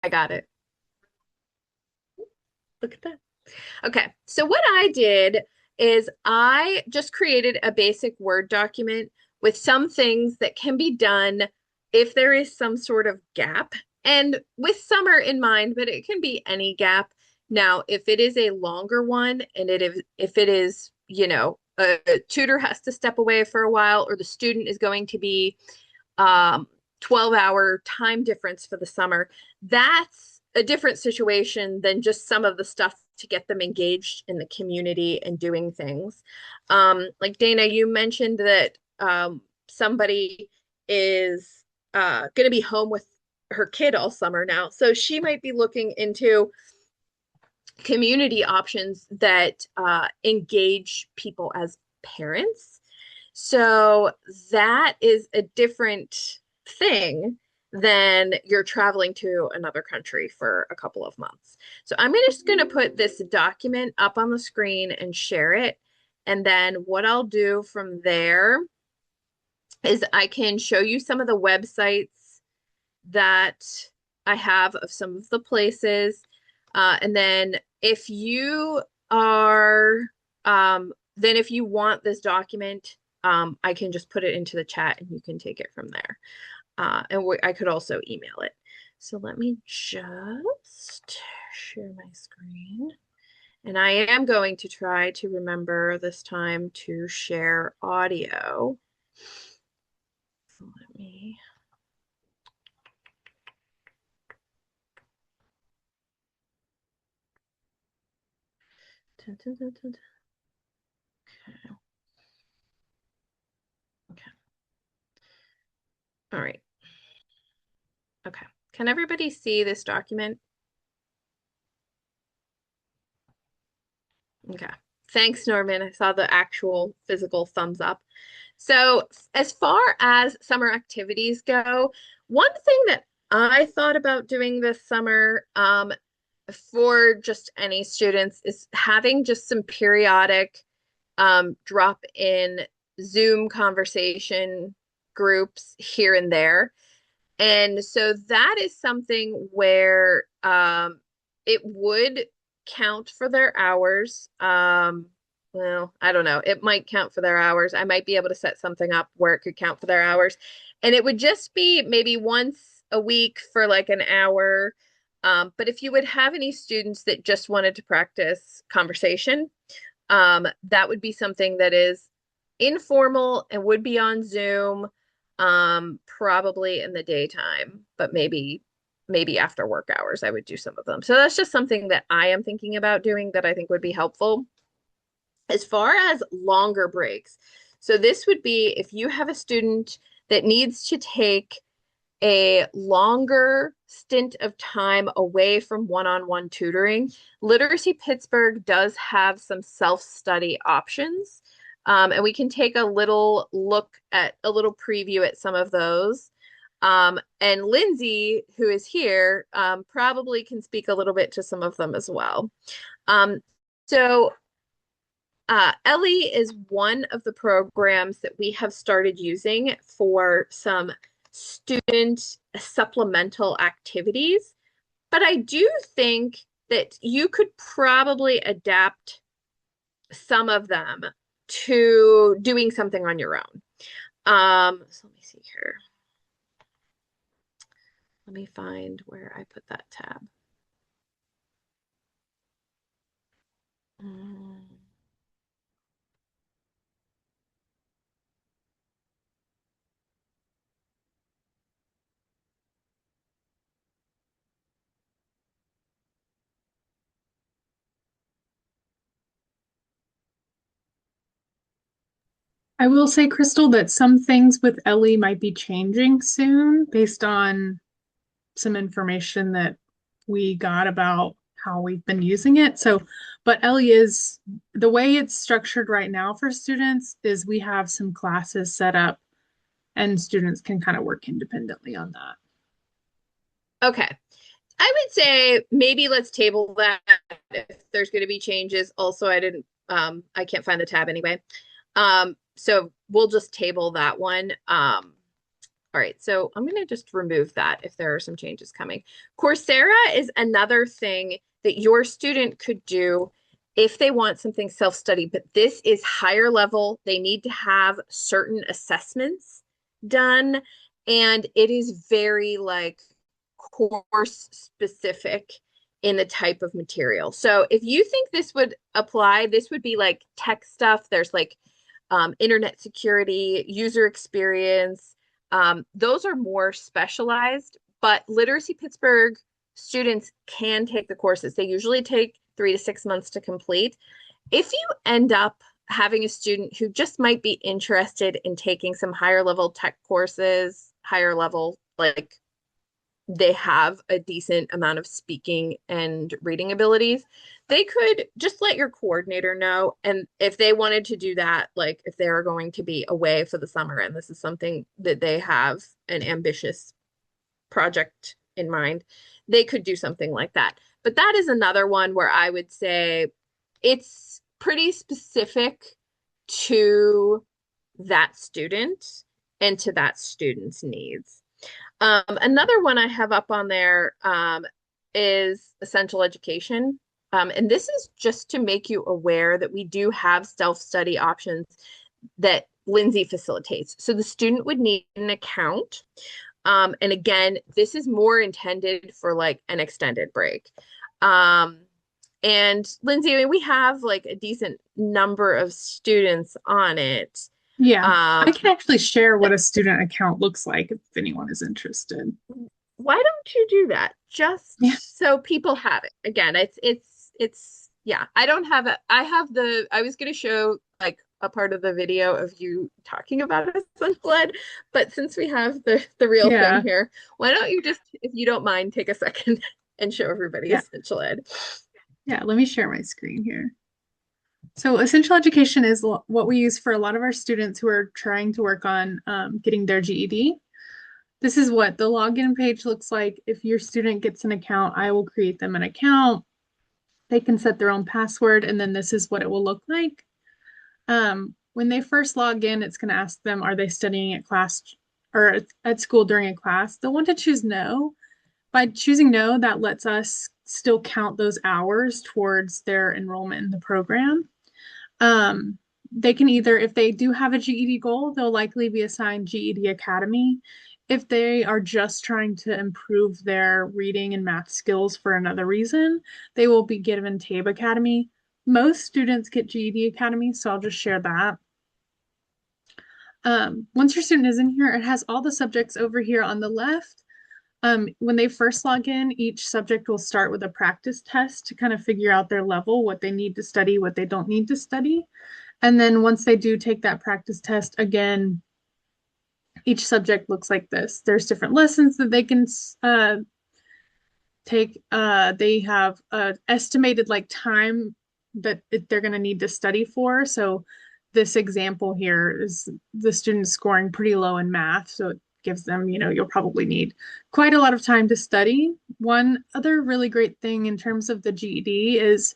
I got it. Look at that. Okay, so what I did is I just created a basic Word document with some things that can be done if there is some sort of gap, and with summer in mind, but it can be any gap. Now, if it is a longer one and if it is, a tutor has to step away for a while or the student is going to be 12-hour time difference for the summer, that's a different situation than just some of the stuff to get them engaged in the community and doing things. Like Dana, you mentioned that somebody is going to be home with her kid all summer now. So she might be looking into community options that engage people as parents. So that is a different thing than you're traveling to another country for a couple of months. So I'm just going to put this document up on the screen and share it. And then what I'll do from there is I can show you some of the websites that I have of some of the places. And then if you are, then if you want this document, I can just put it into the chat and you can take it from there. And I could also email it. So let me just share my screen. And I am going to try to remember this time to share audio. So let me. Dun, dun, dun, dun, dun. Okay. Okay. All right. Okay. Can everybody see this document? Okay. Thanks, Norman. I saw the actual physical thumbs up. So, as far as summer activities go, one thing that I thought about doing this summer, for just any students is having just some periodic drop in Zoom conversation groups here and there. And so that is something where it would count for their hours. Well, I don't know. It might count for their hours. I might be able to set something up where it could count for their hours. And it would just be maybe once a week for like an hour. But if you would have any students that just wanted to practice conversation, that would be something that is informal and would be on Zoom, probably in the daytime, but maybe after work hours, I would do some of them. So that's just something that I am thinking about doing that I think would be helpful. As far as longer breaks, so this would be if you have a student that needs to take a longer stint of time away from one-on-one tutoring, Literacy Pittsburgh does have some self-study options. And we can take a little look at a little preview at some of those. And Lindsay, who is here, probably can speak a little bit to some of them as well. Um, so Ellie is one of the programs that we have started using for some student supplemental activities. But I do think that you could probably adapt some of them to doing something on your own. So let me see here. Let me find where I put that tab. Mm. I will say, Crystal, that some things with Ellie might be changing soon based on some information that we got about how we've been using it. So, but Ellie is the way it's structured right now for students is we have some classes set up and students can kind of work independently on that. Okay. I would say maybe let's table that if there's going to be changes. Also, I can't find the tab anyway. So we'll just table that one. All right, so I'm going to just remove that if there are some changes coming. Coursera is another thing that your student could do if they want something self-study, but this is higher level. They need to have certain assessments done, and it is very like course specific in the type of material. So if you think this would apply, this would be like tech stuff. There's like internet security, user experience. Those are more specialized, but Literacy Pittsburgh students can take the courses. They usually take 3 to 6 months to complete. If you end up having a student who just might be interested in taking some higher level tech courses, higher level, like they have a decent amount of speaking and reading abilities, they could just let your coordinator know. And if they wanted to do that, like if they're going to be away for the summer and this is something that they have an ambitious project in mind, they could do something like that. But that is another one where I would say it's pretty specific to that student and to that student's needs. Another one I have up on there is essential education. And this is just to make you aware that we do have self-study options that Lindsay facilitates. So the student would need an account. And again, this is more intended for like an extended break. Um, and Lindsay, I mean, we have like a decent number of students on it. Yeah, I Um, can actually share what a student account looks like if anyone is interested. Why don't you do that? Yeah, Just so people have it. Again, it's yeah. I don't have it. I have the I was gonna show like a part of the video of you talking about essential ed, but since we have the real thing yeah, here, why don't you just, if you don't mind, take a second and show everybody yeah, essential ed. yeah. Let me share my screen here. So, essential education is what we use for a lot of our students who are trying to work on getting their GED. This is what the login page looks like. If your student gets an account, I will create them an account. They can set their own password, and then this is what it will look like. When they first log in, it's going to ask them, are they studying at class or at school during a class? They'll want to choose no. By choosing no, that lets us still count those hours towards their enrollment in the program. Um, they can either, if they do have a GED goal, they'll likely be assigned GED Academy. If they are just trying to improve their reading and math skills for another reason, they will be given TABE Academy. Most students get GED Academy, so I'll just share that. Once your student is in here, it has all the subjects over here on the left. When they first log in, each subject will start with a practice test to kind of figure out their level, what they need to study, what they don't need to study. And then once they do take that practice test, again, each subject looks like this. There's different lessons that they can take. They have estimated like time that they're going to need to study for. So this example here is the student scoring pretty low in math. So it gives them, you'll probably need quite a lot of time to study. One other really great thing in terms of the GED is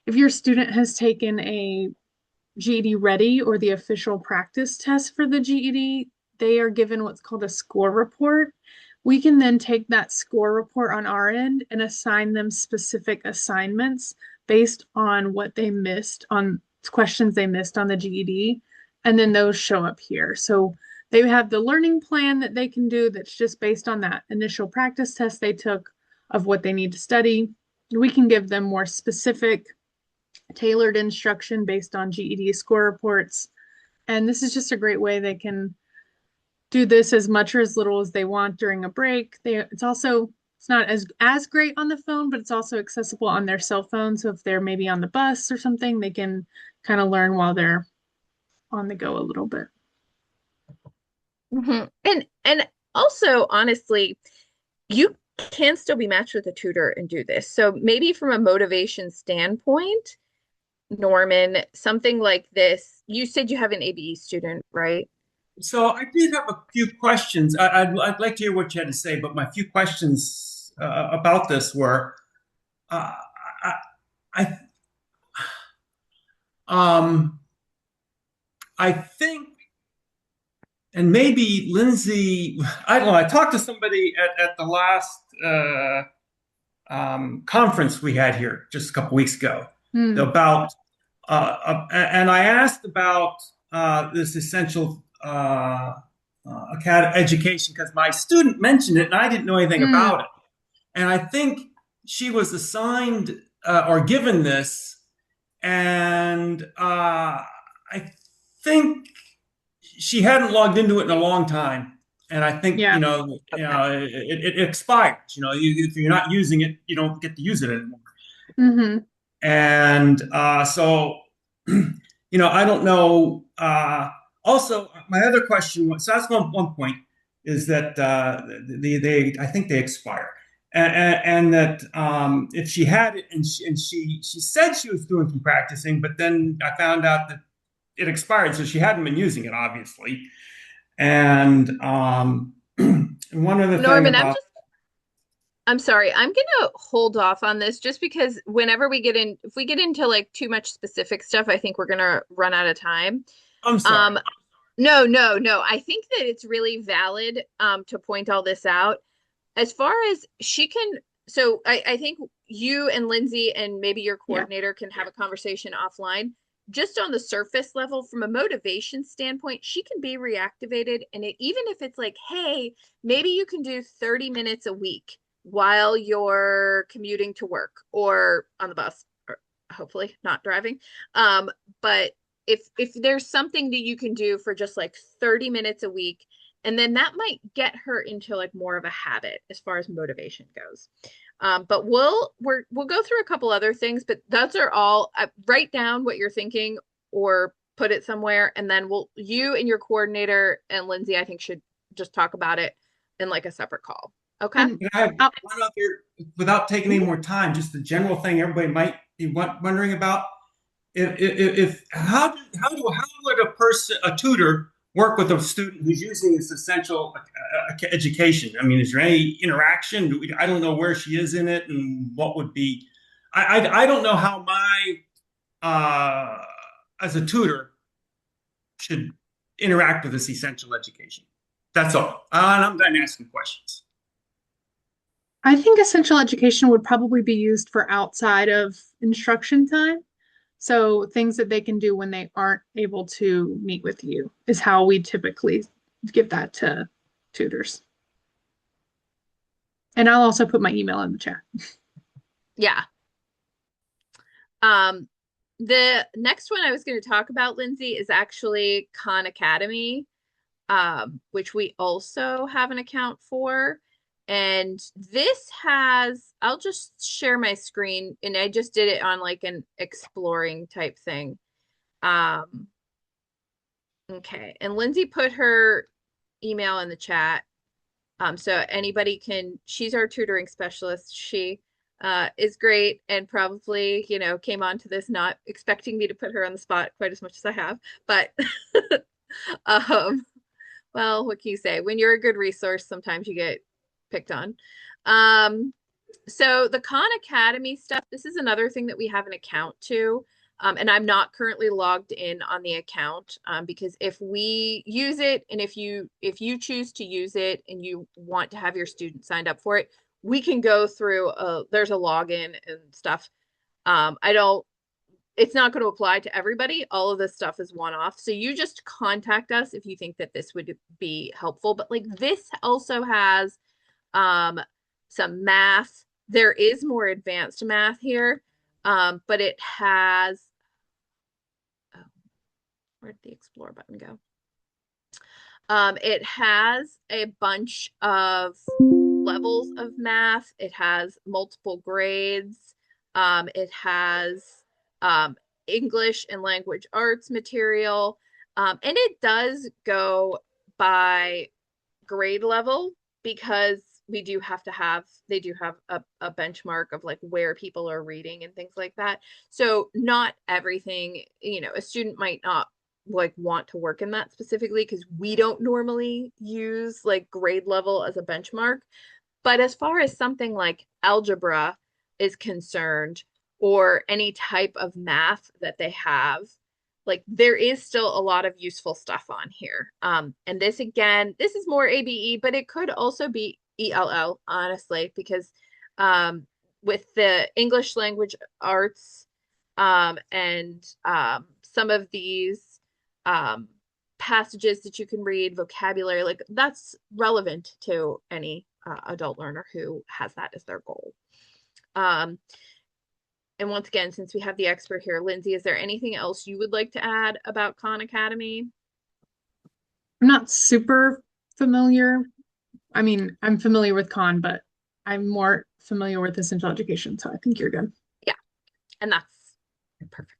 if your student has taken a GED Ready or the official practice test for the GED, they are given what's called a score report. We can then take that score report on our end and assign them specific assignments based on what they missed on questions they missed on the GED. And then those show up here. So they have the learning plan that they can do that's just based on that initial practice test they took of what they need to study. We can give them more specific tailored instruction based on GED score reports. And this is just a great way they can do this as much or as little as they want during a break. It's not as great on the phone, but it's also accessible on their cell phone. So if they're maybe on the bus or something, they can kind of learn while they're on the go a little bit. And also, honestly, you can still be matched with a tutor and do this. So maybe from a motivation standpoint, Norman, something like this, you said you have an ABE student, right? So I did have a few questions. I'd like to hear what you had to say, but my few questions about this were, uh, I, I, um, I think, and maybe Lindsay, I don't know. I talked to somebody at the last conference we had here just a couple weeks ago Hmm. about, and I asked about this essential education because my student mentioned it and I didn't know anything Hmm. about it. And I think she was assigned or given this, and I think she hadn't logged into it in a long time. And I think, Yeah. Okay. it expires. If you're not using it, you don't get to use it anymore. Hmm. And so, I don't know. Also, my other question was, so that's one point is that I think they expire. And that if she had it and she said she was doing some practicing, but then I found out that it expired, so she hadn't been using it, obviously. And and one other thing Norman, about I'm sorry. I'm gonna hold off on this just because whenever we get in, if we get into like too much specific stuff, I think we're gonna run out of time. I'm sorry. Um, no, no, no. I think that it's really valid to point all this out. As far as she can, so I think you and Lindsay and maybe your Yeah. coordinator can have a conversation offline. Just on the surface level, from a motivation standpoint, she can be reactivated. And even if it's like, hey, maybe you can do 30 minutes a week while you're commuting to work or on the bus, or hopefully not driving. But if there's something that you can do for just like 30 minutes a week, and then that might get her into like more of a habit as far as motivation goes. But we'll go through a couple other things, but those are all write down what you're thinking or put it somewhere, and then you and your coordinator and Lindsay, I think, should just talk about it in like a separate call. Okay. And Can I have uh, one other, without taking any more time, just the general thing everybody might be wondering about? If how would a tutor work with a student who's using this essential education? I mean, is there any interaction? I don't know where she is in it, and what would be. I don't know how my uh, as a tutor should interact with this essential education. That's all. And I'm done asking questions. I think essential education would probably be used for outside of instruction time. So things that they can do when they aren't able to meet with you is how we typically give that to tutors. And I'll also put my email in the chat. Yeah. Um, the next one I was going to talk about, Lindsay, is actually Khan Academy, which we also have an account for. And this has, I'll just share my screen, and I just did it on like an exploring type thing. Um, okay. And Lindsay put her email in the chat. So anybody can, she's our tutoring specialist. She is great and probably, came onto this not expecting me to put her on the spot quite as much as I have. But um, well, what can you say? When you're a good resource, sometimes you get picked on. Um, so the Khan Academy stuff, this is another thing that we have an account to. And I'm not currently logged in on the account because if we use it and if you choose to use it and you want to have your student signed up for it, we can go through there's a login and stuff. I don't It's not going to apply to everybody. All of this stuff is one off. So you just contact us if you think that this would be helpful. But like this also has um, some math. There is more advanced math here, but it has, oh, where'd the explore button go? It has a bunch of levels of math. It has multiple grades. It has um, English and language arts material. And it does go by grade level because they do have a benchmark of like where people are reading and things like that. So not everything, a student might not like want to work in that specifically because we don't normally use like grade level as a benchmark. But as far as something like algebra is concerned, or any type of math that they have, like there is still a lot of useful stuff on here. And this again, this is more ABE, but it could also be ELL, honestly, because with the English language arts and some of these um, passages that you can read, vocabulary, like that's relevant to any adult learner who has that as their goal. Um, and once again, since we have the expert here, Lindsay, is there anything else you would like to add about Khan Academy? I'm not super familiar. I mean, I'm familiar with Khan, but I'm more familiar with essential education, so I think you're good. Yeah, and that's perfect.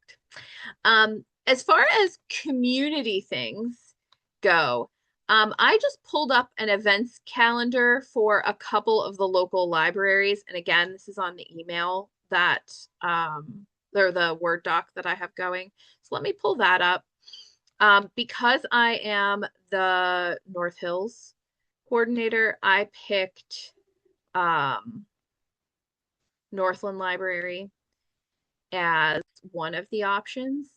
As far as community things go, I just pulled up an events calendar for a couple of the local libraries. And again, this is on the email that, or the Word doc that I have going. So let me pull that up. Because I am the North Hills coordinator, I picked Northland Library as one of the options.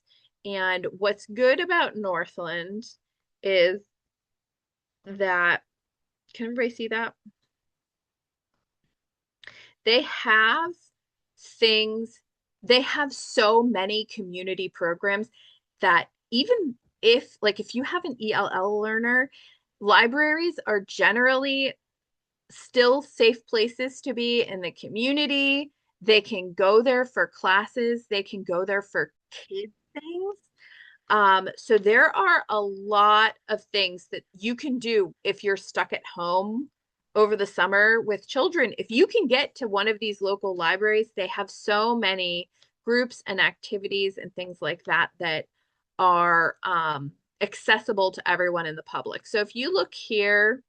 And what's good about Northland is that, can everybody see that? They have things, they have so many community programs that even if, like, if you have an ELL learner, libraries are generally still safe places to be in the community. They can go there for classes, they can go there for kid things. So there are a lot of things that you can do if you're stuck at home over the summer with children. If you can get to one of these local libraries, they have so many groups and activities and things like that that are accessible to everyone in the public. So if you look here,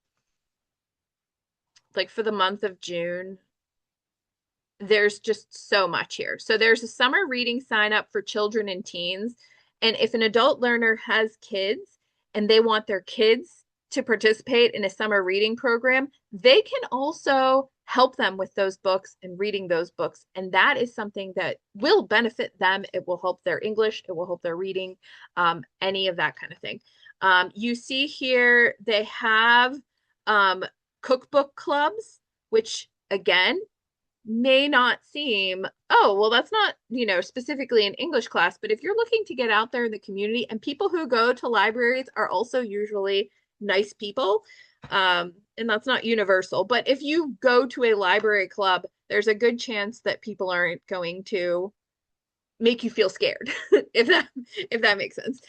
like for the month of June, there's just so much here. So there's a summer reading sign up for children and teens. And if an adult learner has kids and they want their kids to participate in a summer reading program, they can also help them with those books and reading those books. And that is something that will benefit them. It will help their English, it will help their reading, any of that kind of thing. You see here, they have cookbook clubs, which again, may not seem, oh, well, that's not, specifically an English class, but if you're looking to get out there in the community, and people who go to libraries are also usually nice people, and that's not universal, but if you go to a library club, there's a good chance that people aren't going to make you feel scared, if that makes sense.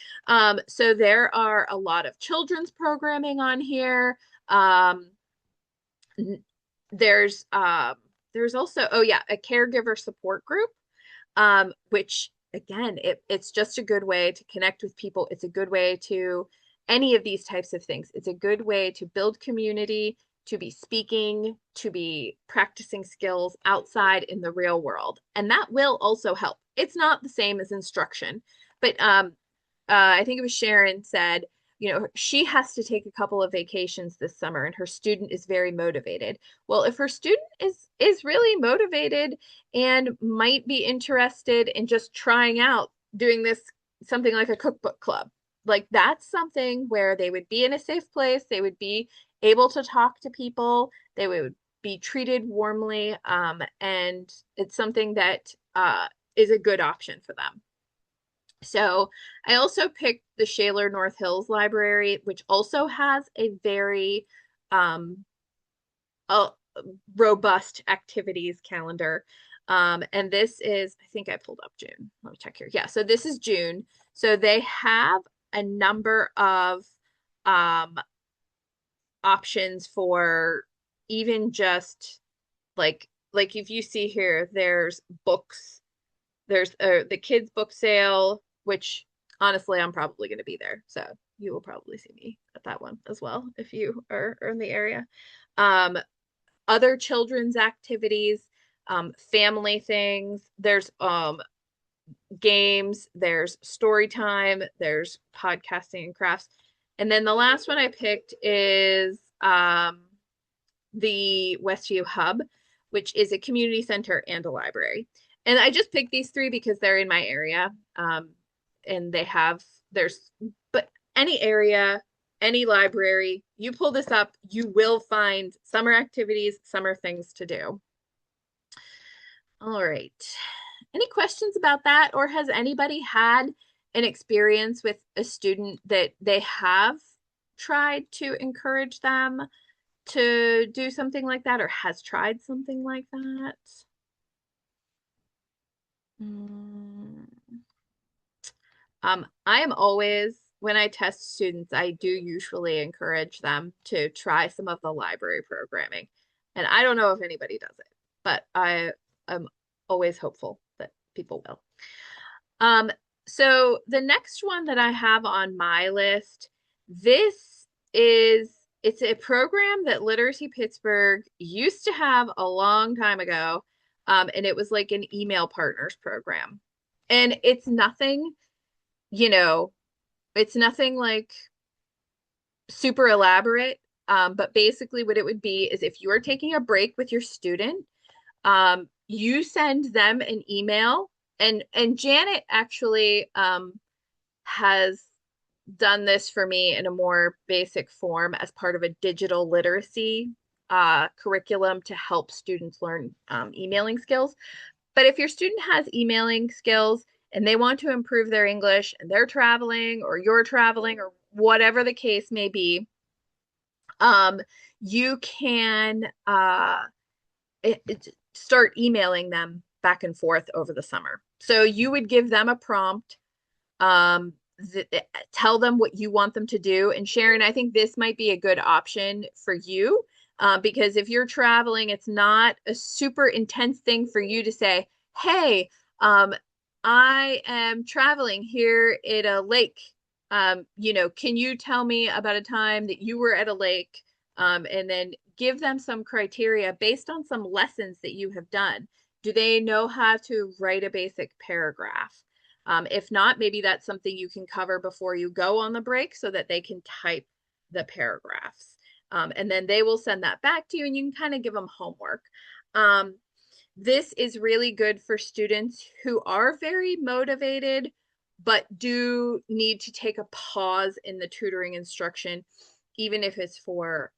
So there are a lot of children's programming on here. There's there's also, oh yeah, a caregiver support group, which again, it's just a good way to connect with people. It's a good way to any of these types of things. It's a good way to build community, to be speaking, to be practicing skills outside in the real world. And that will also help. It's not the same as instruction, but I think it was Sharon said, she has to take a couple of vacations this summer and her student is very motivated. Well, if her student is really motivated and might be interested in just trying out doing this, something like a cookbook club, like that's something where they would be in a safe place, they would be able to talk to people, they would be treated warmly, and it's something that is a good option for them. So I also picked the Shaler North Hills Library, which also has a very um, a robust activities calendar. And this is, I think I pulled up June. Let me check here. Yeah, so this is June. So they have a number of um, options for even just like if you see here, there's books, there's the kids book sale, which honestly I'm probably going to be there, so you will probably see me at that one as well if you are in the area. um Other children's activities, family things, there's games, there's story time, there's podcasting and crafts. And then the last one I picked is the Westview Hub, which is a community center and a library. And I just picked these three because they're in my area. and they have there's but any area, any library, you pull this up, you will find summer activities, summer things to do. All right. Any questions about that, or has anybody had an experience with a student that they have tried to encourage them to do something like that or has tried something like that? Mm. I am always, when I test students, I do usually encourage them to try some of the library programming. And I don't know if anybody does it, but I am always hopeful that people will. Um, so the next one that I have on my list, this is it's a program that Literacy Pittsburgh used to have a long time ago. And it was like an email partners program. And it's nothing, you know, it's nothing like super elaborate. But basically what it would be is if you are taking a break with your student, you send them an email and Janet actually has done this for me in a more basic form as part of a digital literacy curriculum to help students learn emailing skills. But if your student has emailing skills and they want to improve their English and they're traveling or you're traveling or whatever the case may be, um, you can start emailing them back and forth over the summer. So you would give them a prompt, um, tell them what you want them to do. And Sharon, I think this might be a good option for you because if you're traveling, it's not a super intense thing for you to say, hey, I am traveling here at a lake. Can you tell me about a time that you were at a lake? And then give them some criteria based on some lessons that you have done. Do they know how to write a basic paragraph? If not, maybe that's something you can cover before you go on the break so that they can type the paragraphs. And then they will send that back to you and you can kind of give them homework. This is really good for students who are very motivated, but do need to take a pause in the tutoring instruction, even if it's for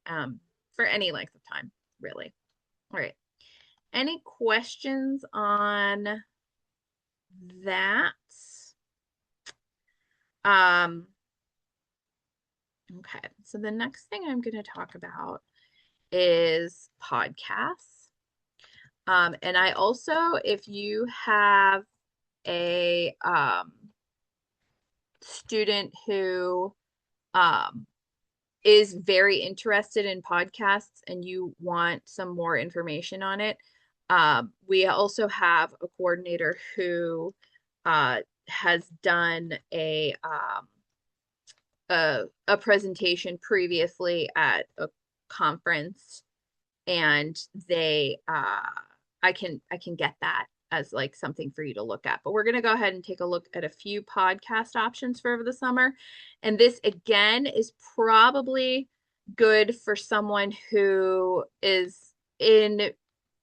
any length of time, really. All right. Any questions on that? Okay, so the next thing I'm going to talk about is podcasts. And I also, if you have a student who um, is very interested in podcasts and you want some more information on it, we also have a coordinator who has done a presentation previously at a conference, and they I can get that as like something for you to look at. But we're going to go ahead and take a look at a few podcast options for over the summer. And this again is probably good for someone who is in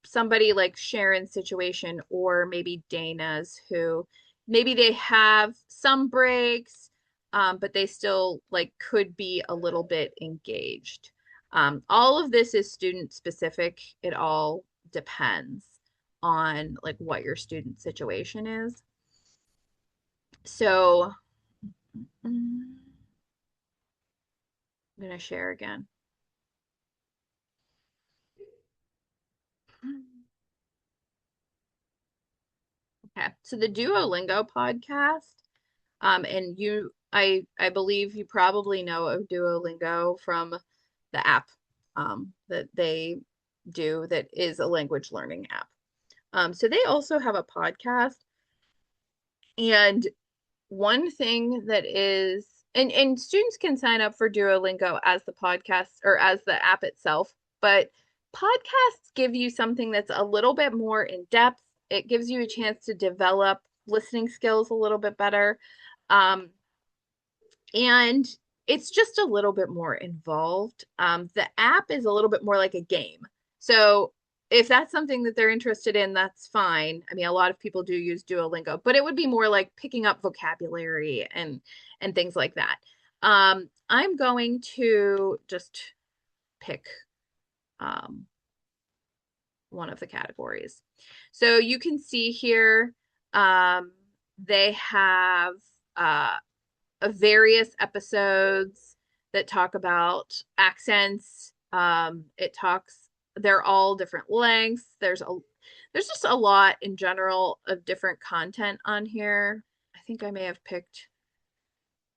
somebody like Sharon's situation or maybe Dana's, who maybe they have some breaks, but they still like could be a little bit engaged. All of this is student specific. It all depends on like what your student situation is. So I'm gonna share again. Okay, so the Duolingo podcast, and I believe you probably know of Duolingo from the app that they do that is a language learning app. So they also have a podcast, and one thing that is and students can sign up for Duolingo as the podcast or as the app itself, but podcasts give you something that's a little bit more in depth. It gives you a chance to develop listening skills a little bit better. Um, and it's just a little bit more involved. The app is a little bit more like a game. So if that's something that they're interested in, that's fine. I mean, a lot of people do use Duolingo, but it would be more like picking up vocabulary and things like that. I'm going to just pick um, one of the categories. So you can see here, um, they have uh, various episodes that talk about accents. They're all different lengths. There's just a lot in general of different content on here. I think I may have picked,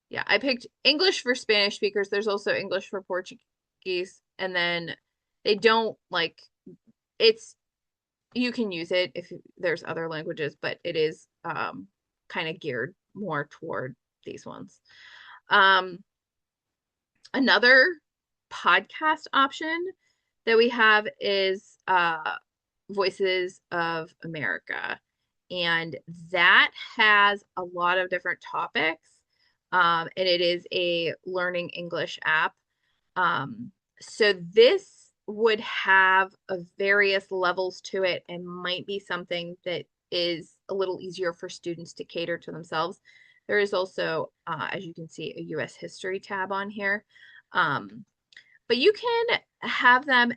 yeah, I picked English for Spanish speakers. There's also English for Portuguese, and then they don't like it's you can use it if there's other languages, but it is kind of geared more toward these ones. Um, Another podcast option that we have is Voices of America. And that has a lot of different topics. And it is a learning English app. So this would have a various levels to it and might be something that is a little easier for students to cater to themselves. There is also, as you can see, a US history tab on here. Um, but you can have them.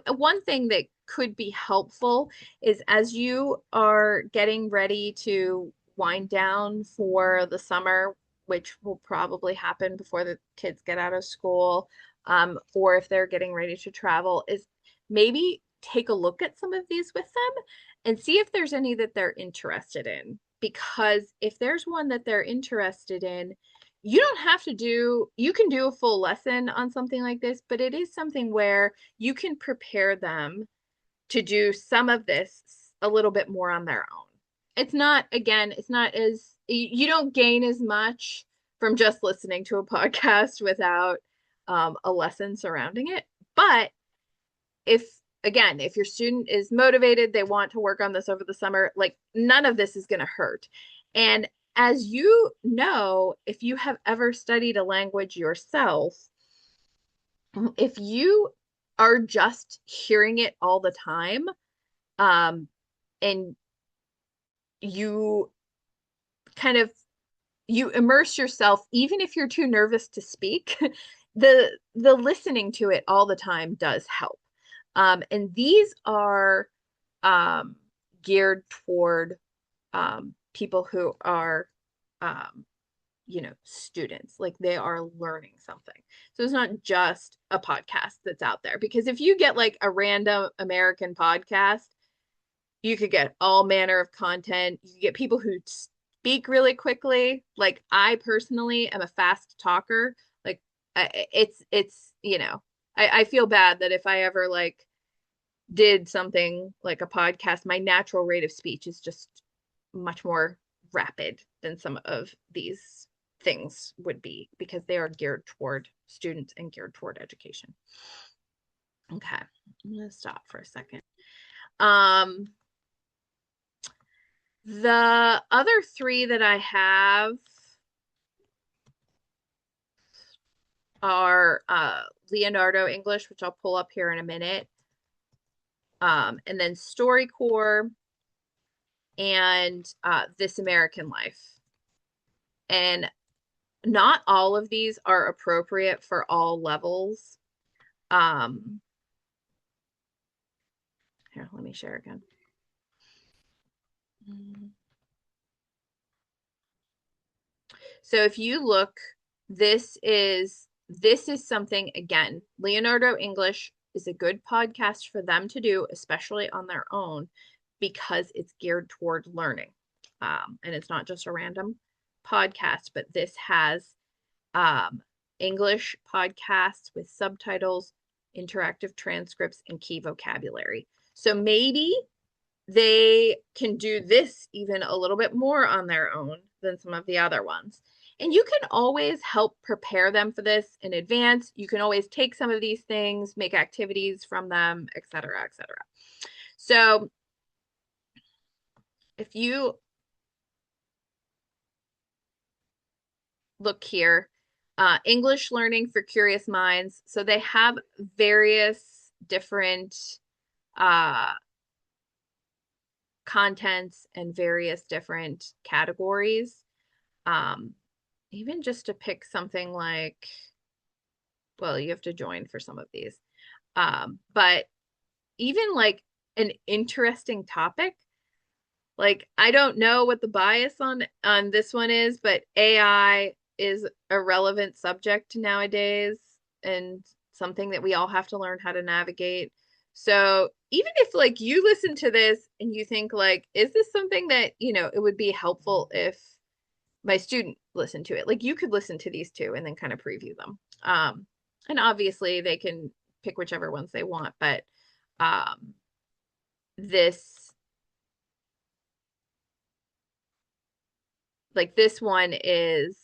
One thing that could be helpful is as you are getting ready to wind down for the summer, which will probably happen before the kids get out of school, or if they're getting ready to travel, is maybe take a look at some of these with them and see if there's any that they're interested in. Because if there's one that they're interested in, you don't have to do, you can do a full lesson on something like this, but it is something where you can prepare them to do some of this a little bit more on their own. It's not, again, it's not as, you don't gain as much from just listening to a podcast without a lesson surrounding it. But if, again, if your student is motivated, they want to work on this over the summer, like none of this is going to hurt. And as you know, if you have ever studied a language yourself, if you are just hearing it all the time, and you kind of you immerse yourself, even if you're too nervous to speak, the listening to it all the time does help. And these are um, geared toward people who are students, like they are learning something. So it's not just a podcast that's out there, because if you get like a random American podcast, you could get all manner of content. You get people who speak really quickly. Like I personally am a fast talker. Like I feel bad that if I ever like did something like a podcast, my natural rate of speech is just much more rapid than some of these things would be, because they are geared toward students and geared toward education. Okay, I'm going to stop for a second. The other three that I have are Leonardo English, which I'll pull up here in a minute, and then StoryCorps and This American Life. And not all of these are appropriate for all levels. Here, let me share again. So if you look, this is something, again, Leonardo English is a good podcast for them to do, especially on their own, because it's geared toward learning. And it's not just a random podcast, but this has English podcasts with subtitles, interactive transcripts, and key vocabulary. So maybe they can do this even a little bit more on their own than some of the other ones. And you can always help prepare them for this in advance. You can always take some of these things, make activities from them, et cetera, et cetera. So if you look here, English Learning for Curious Minds. So they have various different uh, contents and various different categories. Um, Even just to pick something like, well, you have to join for some of these. But even like an interesting topic, like I don't know what the bias on this one is, but AI is a relevant subject nowadays and something that we all have to learn how to navigate. So even if like you listen to this and you think like, is this something that, it would be helpful if my student listened to it? Like you could listen to these two and then kind of preview them. And obviously they can pick whichever ones they want, but um, this this one is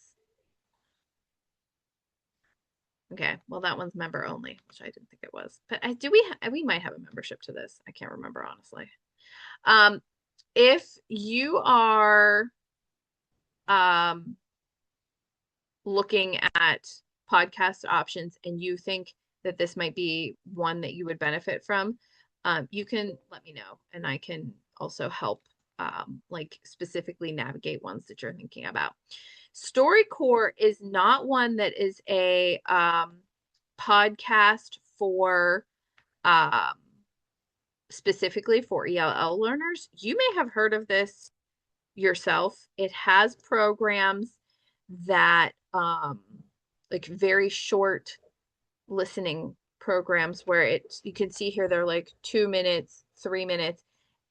okay. Well, that one's member only, which I didn't think it was. But do we might have a membership to this. I can't remember honestly. Um, if you are um looking at podcast options and you think that this might be one that you would benefit from, you can let me know and I can also help like specifically navigate ones that you're thinking about. StoryCorps is not one that is a podcast for um, specifically for ELL learners. You may have heard of this yourself. It has programs that like very short listening programs where you can see here they're like 2 minutes, 3 minutes,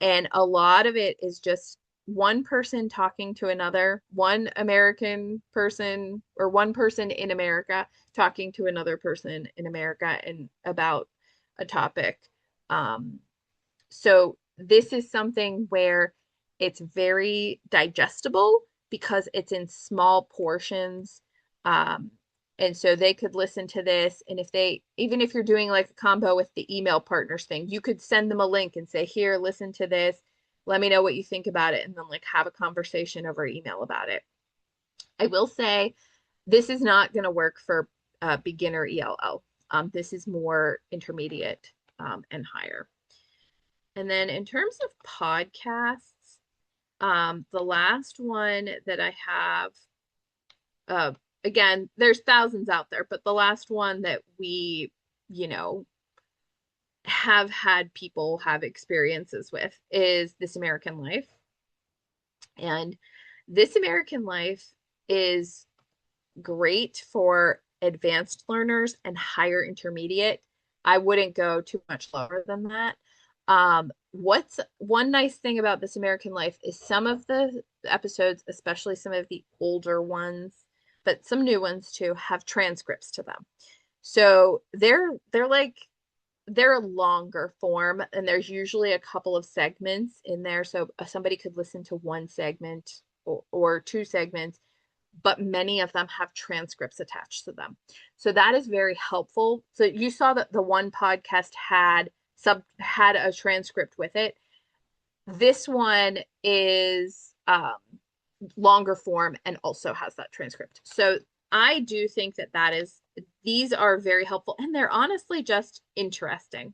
and a lot of it is just one person talking to another, one American person or one person in America talking to another person in America and about a topic. Um, so this is something where it's very digestible because it's in small portions. Um, and so they could listen to this. And even if you're doing like a combo with the email partners thing, you could send them a link and say, here, listen to this. Let me know what you think about it. And then like have a conversation over email about it. I will say this is not going to work for beginner ELL. This is more intermediate and higher. And then in terms of podcasts, the last one that I have, uh, again, there's thousands out there, but the last one that we, you know, have had people have experiences with is This American Life. And This American Life is great for advanced learners and higher intermediate. I wouldn't go too much lower than that. What's one nice thing about This American Life is some of the episodes, especially some of the older ones, but some new ones too, have transcripts to them. So they're longer form and there's usually a couple of segments in there. So somebody could listen to one segment or two segments, but many of them have transcripts attached to them. So that is very helpful. So you saw that the one podcast had a transcript with it. This one is longer form and also has that transcript. So I do think these are very helpful and they're honestly just interesting.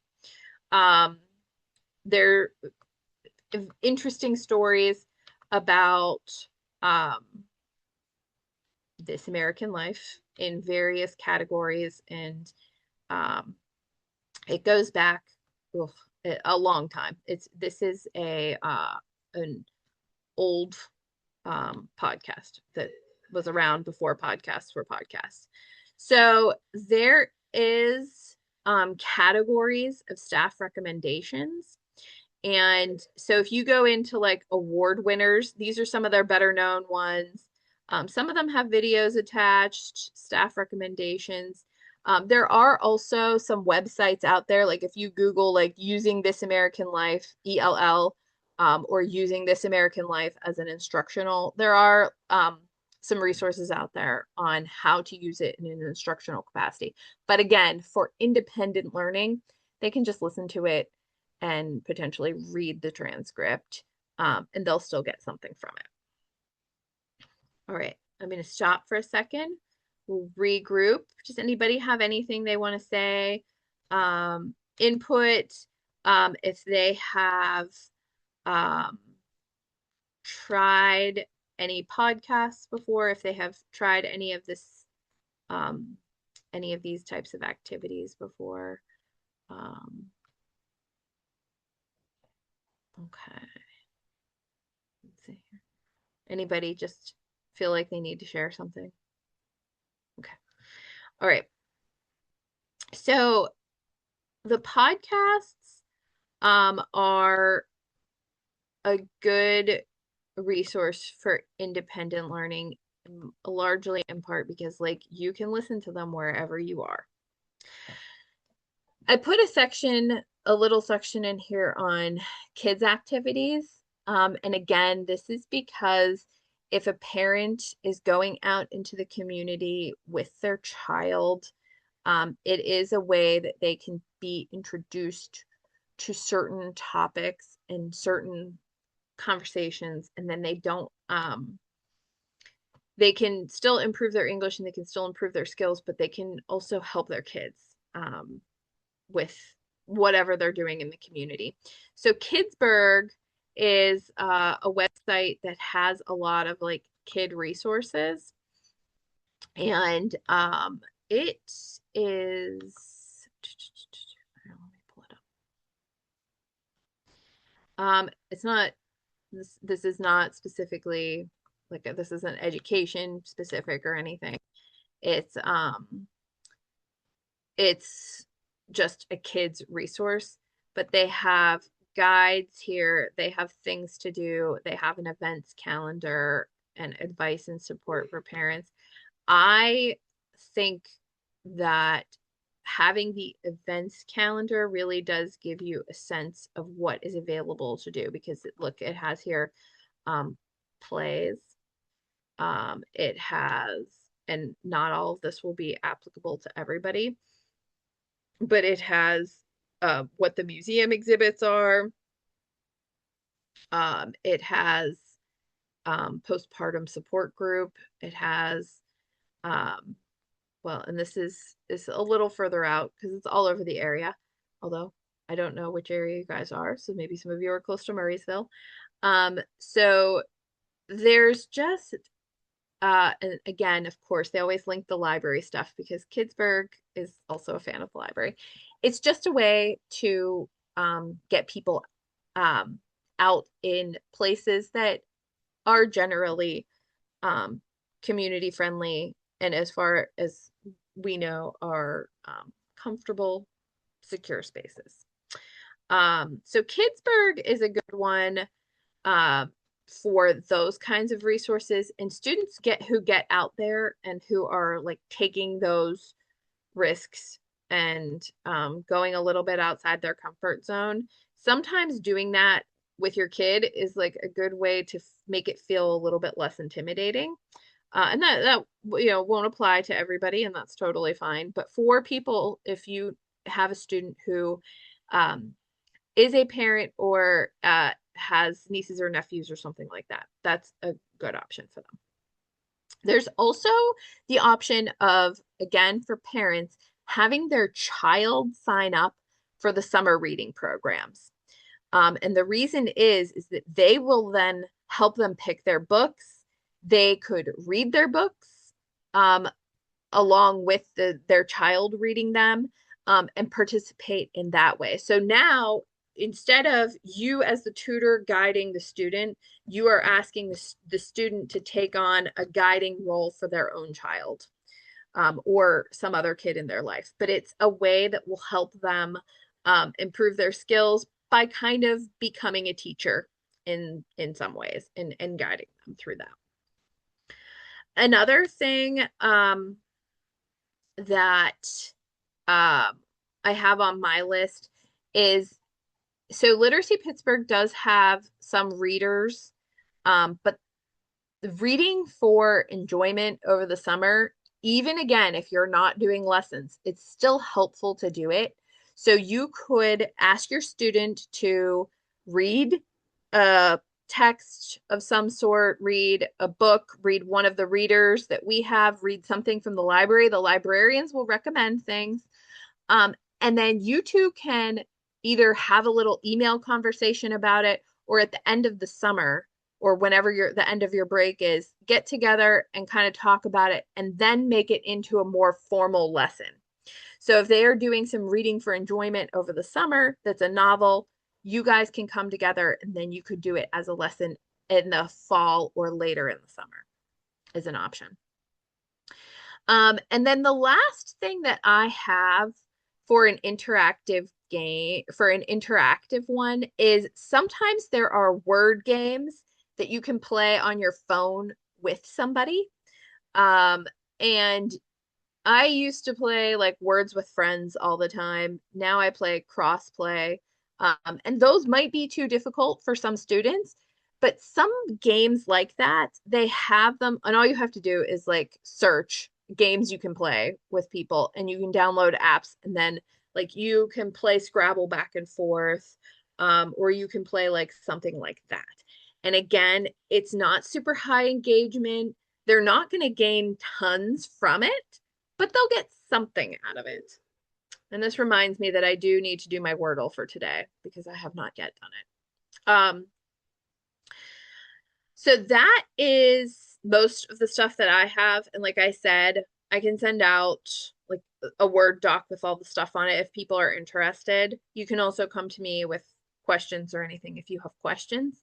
Um, they're interesting stories about um, This American Life in various categories, and um, it goes back oof, a long time. This is an old podcast that was around before podcasts were podcasts. So there is categories of staff recommendations. And so if you go into like award winners, these are some of their better known ones. Some of them have videos attached, staff recommendations. There are also some websites out there, like if you Google like using This American Life, ELL, or using This American Life as an instructional, there are some resources out there on how to use it in an instructional capacity. But again, for independent learning, they can just listen to it and potentially read the transcript, and they'll still get something from it. All right, I'm going to stop for a second. We'll regroup. Does anybody have anything they want to say? Input. if they have um, tried any podcasts before, if they have tried um, any of these types of activities before. Um, okay, let's see here. Anybody just feel like they need to share something? Okay. All right. So the podcasts are a good resource for independent learning, largely in part because like you can listen to them wherever you are. I put a little section in here on kids' activities. And again, this is because if a parent is going out into the community with their child, it is a way that they can be introduced to certain topics and certain conversations, and then they can still improve their English and they can still improve their skills, but they can also help their kids with whatever they're doing in the community. So Kidsburg is a website that has a lot of like kid resources, and it is. Let me pull it up. It's not this is not specifically like this isn't education specific or anything. It's um it's just a kids resource, but they have guides here, they have things to do, they have an events calendar and advice and support for parents. I think that having the events calendar really does give you a sense of what is available to do because look, it has here um, plays. It has, and not all of this will be applicable to everybody, but it has what the museum exhibits are. It has postpartum support group. It has, um, well, and this is a little further out because it's all over the area. Although I don't know which area you guys are, so maybe some of you are close to Murraysville. So there's just and again, of course, they always link the library stuff because Kidsburg is also a fan of the library. It's just a way to get people um, out in places that are generally community friendly and as far as we know are comfortable, secure spaces. So Kidsburg is a good one uh, for those kinds of resources and students who get out there and who are like taking those risks and going a little bit outside their comfort zone. Sometimes doing that with your kid is like a good way to make it feel a little bit less intimidating. And that won't apply to everybody, and that's totally fine. But for people, if you have a student who um, is a parent or has nieces or nephews or something like that, that's a good option for them. There's also the option of, again, for parents, having their child sign up for the summer reading programs. And the reason is that they will then help them pick their books. They could read their books along with their child reading them and participate in that way. So now, instead of you as the tutor guiding the student, you are asking the student to take on a guiding role for their own child or some other kid in their life. But it's a way that will help them improve their skills by kind of becoming a teacher in some ways and guiding them through that. Another thing that I have on my list is so Literacy Pittsburgh does have some readers, but reading for enjoyment over the summer, even again, if you're not doing lessons, it's still helpful to do it. So you could ask your student to read a text of some sort, read a book, read one of the readers that we have, read something from the library. The librarians will recommend things. And then you two can either have a little email conversation about it, or at the end of the summer or whenever the end of your break is, get together and kind of talk about it and then make it into a more formal lesson. So if they are doing some reading for enjoyment over the summer, that's a novel, you guys can come together and then you could do it as a lesson in the fall or later in the summer as an option. And then the last thing that I have for an interactive game, for an interactive one, is sometimes there are word games that you can play on your phone with somebody. And I used to play like Words with Friends all the time. Now I play Crossplay. And those might be too difficult for some students, but some games like that, they have them, and all you have to do is like search games you can play with people, and you can download apps, and then like you can play Scrabble back and forth, or you can play like something like that. And again, it's not super high engagement. They're not going to gain tons from it, but they'll get something out of it. And this reminds me that I do need to do my Wordle for today because I have not yet done it. So that is most of the stuff that I have. And like I said, I can send out like a Word doc with all the stuff on it if people are interested. You can also come to me with questions or anything if you have questions.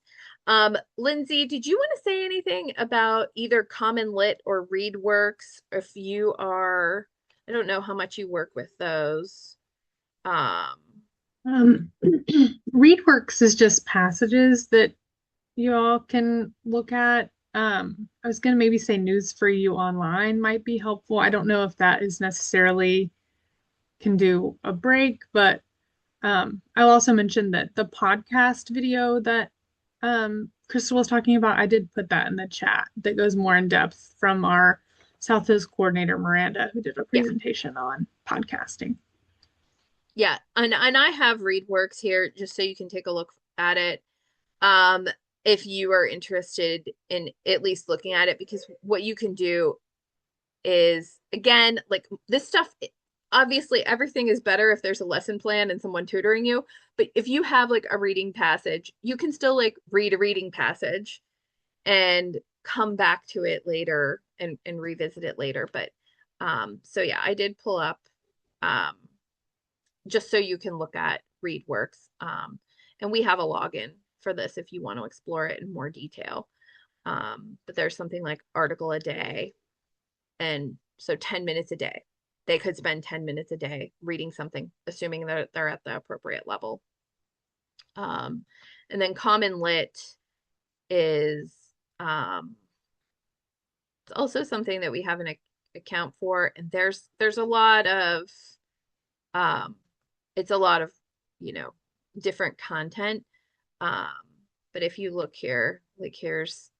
Lindsay, did you want to say anything about either Common Lit or ReadWorks? If you are, I don't know how much you work with those. Um, ReadWorks is just passages that you all can look at. I was going to maybe say News for You Online might be helpful. I don't know if that is necessarily can do a break, but I'll also mention that the podcast video that Crystal was talking about, I did put that in the chat that goes more in depth from our South Coast coordinator, Miranda, who did a Yeah. presentation on podcasting. Yeah, and I have ReadWorks here just so you can take a look at it. If you are interested in at least looking at it, because what you can do is, again, like this stuff, obviously everything is better if there's a lesson plan and someone tutoring you, but if you have like a reading passage, you can still like read a reading passage and come back to it later and revisit it later. But so yeah, I did pull up um just so you can look at ReadWorks. And we have a login for this if you want to explore it in more detail. But there's something like article a day. And so 10 minutes a day. They could spend 10 minutes a day reading something, assuming that they're at the appropriate level. And then Common Lit is also something that we have an account for. And there's a lot of um, it's a lot of, you know, different content. Um, but if you look here, like here's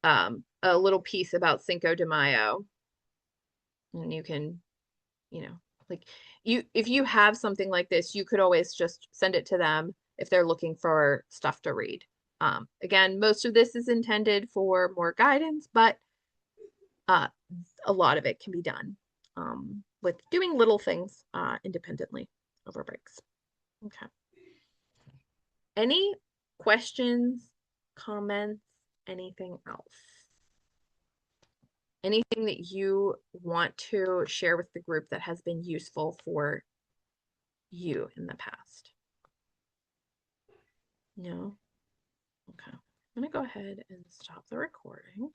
a little piece about Cinco de Mayo, and you can, you know, like if you have something like this, you could always just send it to them if they're looking for stuff to read. Again, most of this is intended for more guidance, but uh, a lot of it can be done with doing little things independently over breaks. Okay. Any questions, comments, anything else? Anything that you want to share with the group that has been useful for you in the past? No? Okay. I'm going to go ahead and stop the recording.